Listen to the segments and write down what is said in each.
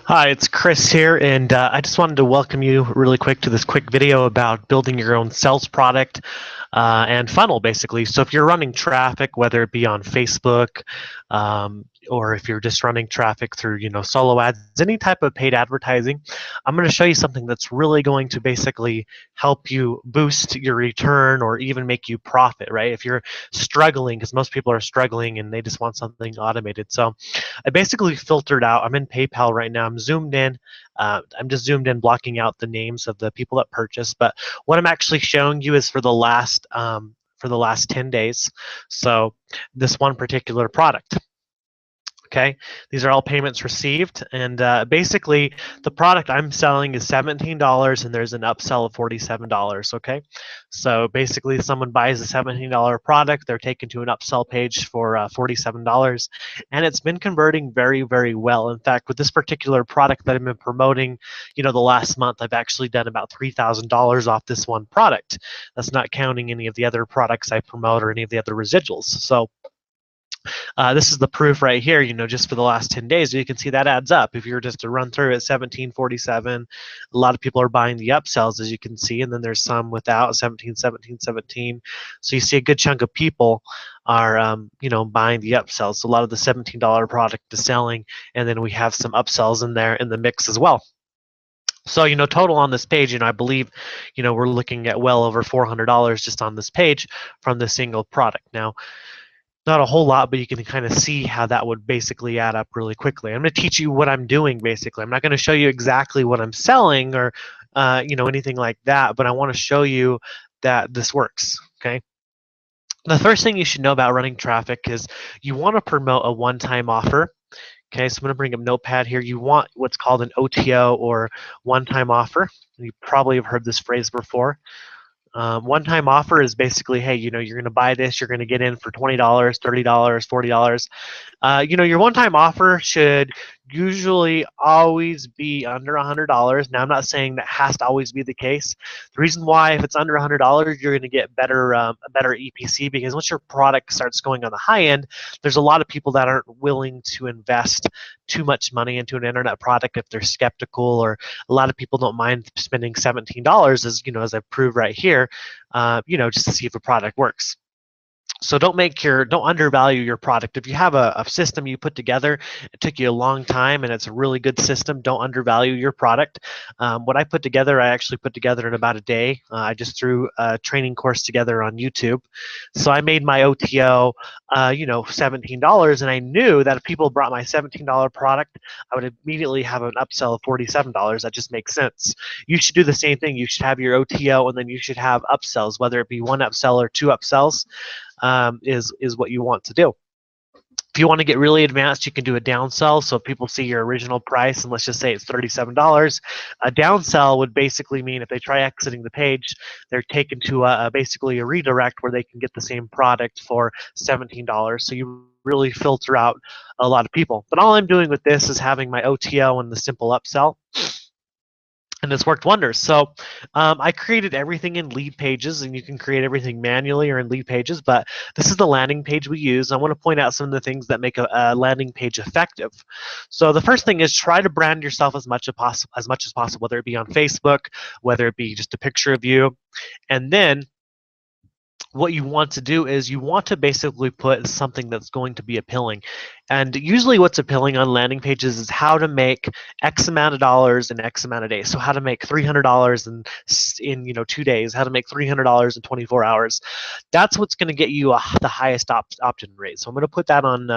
Hi, it's Chris here, and I just wanted to welcome you really quick to this quick video about building your own sales product and funnel, basically. So if you're running traffic, whether it be on Facebook or if you're just running traffic through, solo ads, any type of paid advertising, I'm going to show you something that's really going to basically help you boost your return or even make you profit, right? If you're struggling, because most people are struggling and they just want something automated. So I basically filtered out. I'm in PayPal right now. I'm zoomed in. I'm just zoomed in, blocking out the names of the people that purchased. But what I'm actually showing you is for the last 10 days. So this one particular product. Okay, these are all payments received, and basically the product I'm selling is $17, and there's an upsell of $47. Okay, so basically someone buys a $17 product, they're taken to an upsell page for $47, and it's been converting very, very well. In fact, with this particular product that I've been promoting, the last month I've actually done about $3,000 off this one product. That's not counting any of the other products I promote or any of the other residuals. So this is the proof right here, just for the last 10 days. You can see that adds up. If you were just to run through at 1747, a lot of people are buying the upsells, as you can see, and then there's some without 17, 17, 17. So you see a good chunk of people are, buying the upsells. So a lot of the $17 product is selling, and then we have some upsells in there in the mix as well. So, total on this page, I believe, we're looking at well over $400 just on this page from this single product. Now, not a whole lot, but you can kind of see how that would basically add up really quickly. I'm going to teach you what I'm doing, basically. I'm not going to show you exactly what I'm selling or, anything like that, but I want to show you that this works, okay? The first thing you should know about running traffic is you want to promote a one-time offer. Okay, so I'm going to bring up Notepad here. You want what's called an OTO, or one-time offer. You probably have heard this phrase before. One-time offer is basically, hey, you're going to buy this, you're going to get in for $20, $30, $40. Your one-time offer should usually always be under $100. Now, I'm not saying that has to always be the case. The reason why, if it's under $100, you're going to get a better EPC, because once your product starts going on the high end, there's a lot of people that aren't willing to invest too much money into an internet product if they're skeptical, or a lot of people don't mind spending $17, as I proved right here, just to see if a product works. So don't undervalue your product. If you have a system you put together, it took you a long time and it's a really good system, don't undervalue your product. What I put together, I actually put together in about a day. I just threw a training course together on YouTube. So I made my OTO, $17, and I knew that if people brought my $17 product, I would immediately have an upsell of $47. That just makes sense. You should do the same thing. You should have your OTO, and then you should have upsells, whether it be one upsell or two upsells. Is what you want to do. If you want to get really advanced, you can do a downsell. So if people see your original price, and let's just say it's $37, a downsell would basically mean if they try exiting the page, they're taken to basically a redirect where they can get the same product for $17. So you really filter out a lot of people. But all I'm doing with this is having my OTO and the simple upsell, and it's worked wonders. So I created everything in Leadpages, and you can create everything manually or in Leadpages, but this is the landing page we use. I want to point out some of the things that make a landing page effective. So the first thing is try to brand yourself as much as possible, whether it be on Facebook, whether it be just a picture of you, and then what you want to do is you want to basically put something that's going to be appealing. And usually what's appealing on landing pages is how to make X amount of dollars in X amount of days. So how to make $300 in 2 days, how to make $300 in 24 hours. That's what's going to get you the highest opt-in rate. So I'm going to put that on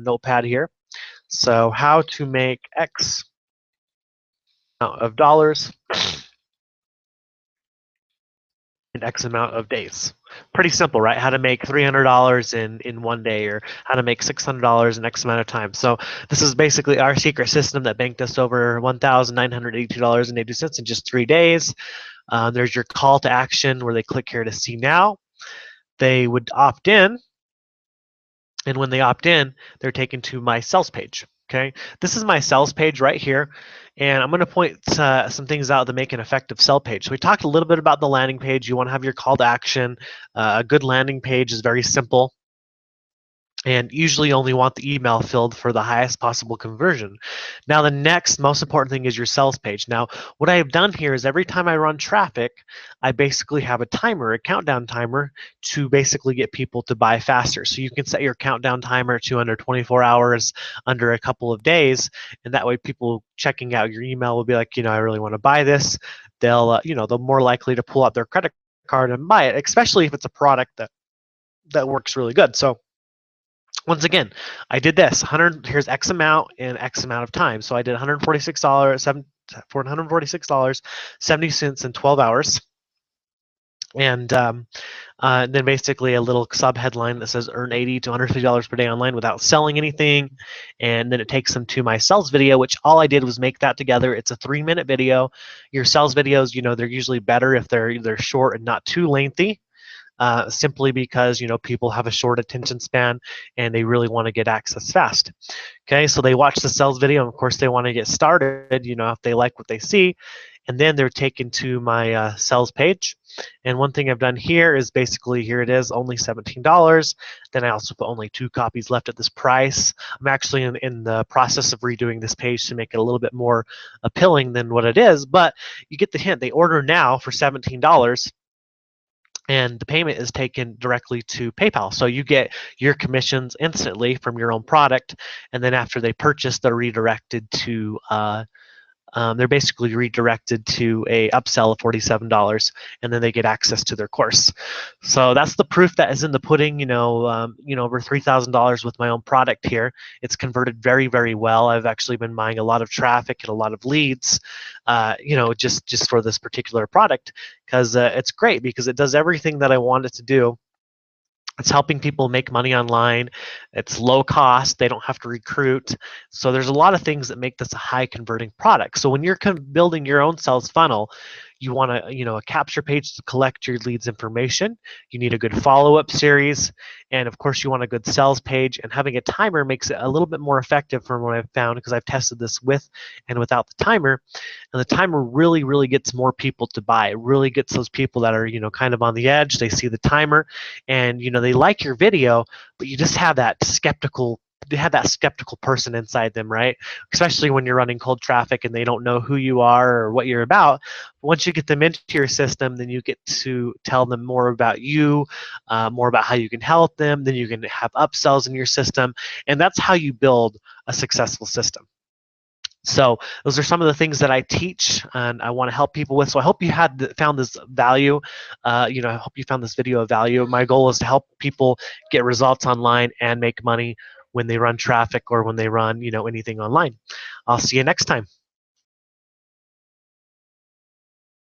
Notepad here. So how to make X amount of dollars in X amount of days. Pretty simple, right? How to make $300 in 1 day, or how to make $600 in X amount of time. So this is basically our secret system that banked us over $1,982.80 in just 3 days. There's your call to action where they click here to see now. They would opt in, and when they opt in, they're taken to my sales page. Okay, this is my sales page right here, and I'm going to point some things out that make an effective sell page. So we talked a little bit about the landing page. You want to have your call to action. A good landing page is very simple. and usually only want the email filled for the highest possible conversion. Now, the next most important thing is your sales page. Now, what I have done here is every time I run traffic, I basically have a timer, a countdown timer, to basically get people to buy faster. So you can set your countdown timer to under 24 hours, under a couple of days, and that way people checking out your email will be like, I really want to buy this. They're more likely to pull out their credit card and buy it, especially if it's a product that works really good. So once again, I did this. Here's X amount in X amount of time. So I did $146, $70 in 12 hours. And then basically a little sub headline that says earn $80 to $150 per day online without selling anything. And then it takes them to my sales video, which all I did was make that together. It's a 3-minute video. Your sales videos, they're usually better if they're short and not too lengthy. Simply because people have a short attention span and they really want to get access fast. Okay, so they watch the sales video, and of course they want to get started. If they like what they see, and then they're taken to my sales page. And one thing I've done here is basically here it is, only $17. Then I also put only 2 copies left at this price. I'm actually in the process of redoing this page to make it a little bit more appealing than what it is, but you get the hint. They order now for $17. And the payment is taken directly to PayPal. So you get your commissions instantly from your own product, and then after they purchase, they're redirected to they're basically redirected to a upsell of $47, and then they get access to their course. So that's the proof that is in the pudding. Over $3,000 with my own product here. It's converted very, very well. I've actually been buying a lot of traffic and a lot of leads, just for this particular product, because it's great because it does everything that I want it to do. It's helping people make money online. It's low cost. They don't have to recruit. So there's a lot of things that make this a high converting product. So when you're building your own sales funnel, you want a capture page to collect your leads information. You need a good follow-up series. And of course, you want a good sales page. And having a timer makes it a little bit more effective from what I've found, because I've tested this with and without the timer. And the timer really, really gets more people to buy. It really gets those people that are, kind of on the edge. They see the timer and, they like your video, but you just have that skeptical person inside them, right? Especially when you're running cold traffic and they don't know who you are or what you're about. Once you get them into your system, then you get to tell them more about you, more about how you can help them. Then you can have upsells in your system, and that's how you build a successful system. So those are some of the things that I teach and I want to help people with. So I hope you found this value. I hope you found this video of value. My goal is to help people get results online and make money when they run traffic or when they run, anything online. I'll see you next time.